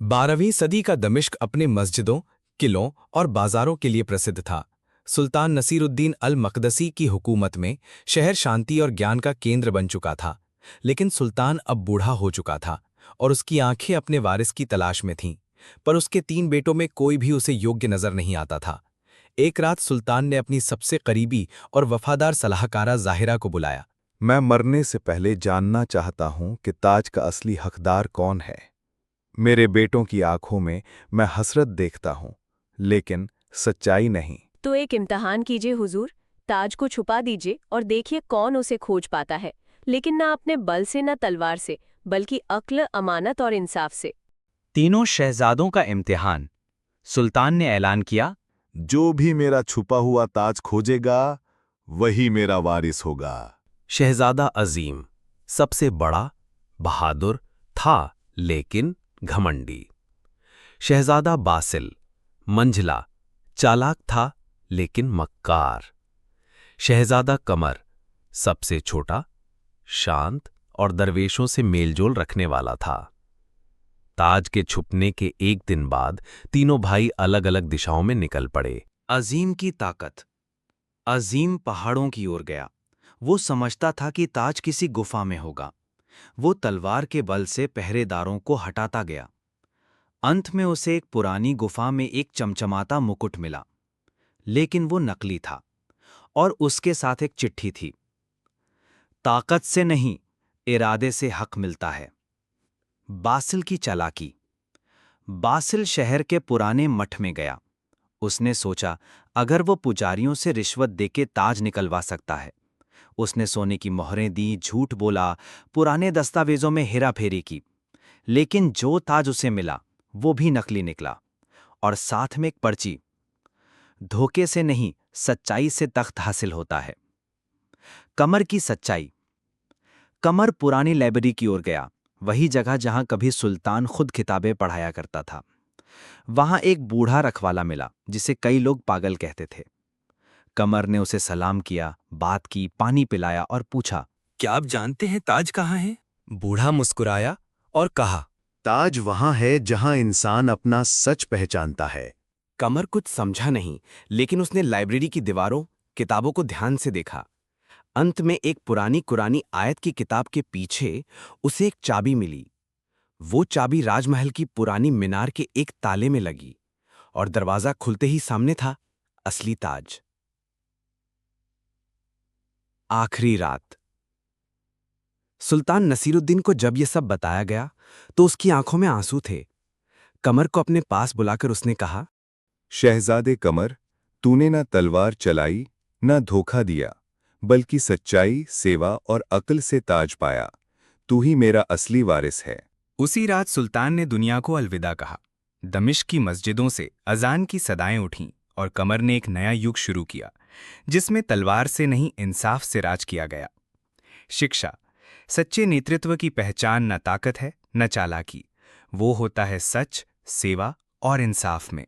12वीं सदी का दमिश्क अपने मस्जिदों, किलों और बाजारों के लिए प्रसिद्ध था। सुल्तान नसीरुद्दीन अल-मक़दसी की हुकूमत में शहर शांति और ज्ञान का केंद्र बन चुका था। लेकिन सुल्तान अब बूढ़ा हो चुका था और उसकी आंखें अपने वारिस की तलाश में थीं। पर उसके 3 बेटों में कोई भी उसे योग्य नजर नहीं आता था। एक रात सुल्तान ने अपनी सबसे करीबी और वफादार सलाहकारा ज़ाहिरा को बुलाया। मैं मरने से पहले जानना चाहता हूं कि ताज का असली हकदार कौन है। मेरे बेटों की आंखों में मैं हसरत देखता हूं, लेकिन सच्चाई नहीं। तो एक इम्तिहान कीजिए हुजूर, ताज को छुपा दीजिए और देखिए कौन उसे खोज पाता है, लेकिन ना अपने बल से ना तलवार से, बल्कि अक्ल, अमानत और इंसाफ से। तीनों शहजादों का इम्तिहान। सुल्तान ने ऐलान किया, जो भी मेरा छुपा हुआ ताज खोजेगा, वही मेरा वारिस होगा। शहजादा अजीम सबसे बड़ा, बहादुर था लेकिन घमंडी। शहजादा बासिल मंझला, चालाक था लेकिन मक्कार। शहजादा कमर सबसे छोटा, शांत और दरवेशों से मेलजोल रखने वाला था। ताज के छुपने के एक दिन बाद तीनों भाई अलग अलग दिशाओं में निकल पड़े। अजीम की ताकत। अजीम पहाड़ों की ओर गया। वो समझता था कि ताज किसी गुफा में होगा। वो तलवार के बल से पहरेदारों को हटाता गया। अंत में उसे एक पुरानी गुफा में एक चमचमाता मुकुट मिला, लेकिन वो नकली था और उसके साथ एक चिट्ठी थी। ताकत से नहीं, इरादे से हक मिलता है। बासिल की चालाकी। बासिल शहर के पुराने मठ में गया। उसने सोचा, अगर वो पुजारियों से रिश्वत देके ताज निकलवा सकता है। उसने सोने की मोहरें दी, झूठ बोला, पुराने दस्तावेजों में हेराफेरी की, लेकिन जो ताज उसे मिला वो भी नकली निकला, और साथ में एक पर्ची। धोखे से नहीं, सच्चाई से तख्त हासिल होता है। कमर की सच्चाई। कमर पुरानी लाइब्रेरी की ओर गया, वही जगह जहां कभी सुल्तान खुद किताबें पढ़ाया करता था। वहां एक बूढ़ा रखवाला मिला जिसे कई लोग पागल कहते थे। कमर ने उसे सलाम किया, बात की, पानी पिलाया और पूछा, क्या आप जानते हैं ताज कहाँ है? बूढ़ा मुस्कुराया और कहा। ताज वहां है जहां इंसान अपना सच पहचानता है। कमर कुछ समझा नहीं, लेकिन उसने लाइब्रेरी की दीवारों, किताबों को ध्यान से देखा। अंत में एक पुरानी कुरानी आयत की किताब के पीछे उसे एक चाबी मिली। वो चाबी राजमहल की पुरानी मीनार के एक ताले में लगी और दरवाजा खुलते ही सामने था असली ताज। आखिरी रात। सुल्तान नसीरुद्दीन को जब ये सब बताया गया तो उसकी आंखों में आंसू थे। कमर को अपने पास बुलाकर उसने कहा, शहजादे कमर, तूने ना तलवार चलाई, ना धोखा दिया, बल्कि सच्चाई, सेवा और अक्ल से ताज पाया। तू ही मेरा असली वारिस है। उसी रात सुल्तान ने दुनिया को अलविदा कहा। दमिश्क की मस्जिदों से अजान की सदाएं उठीं और कमर ने एक नया युग शुरू किया, जिसमें तलवार से नहीं, इंसाफ से राज किया गया। शिक्षा। सच्चे नेतृत्व की पहचान न ताकत है, न चालाकी। वो होता है सच, सेवा और इंसाफ में।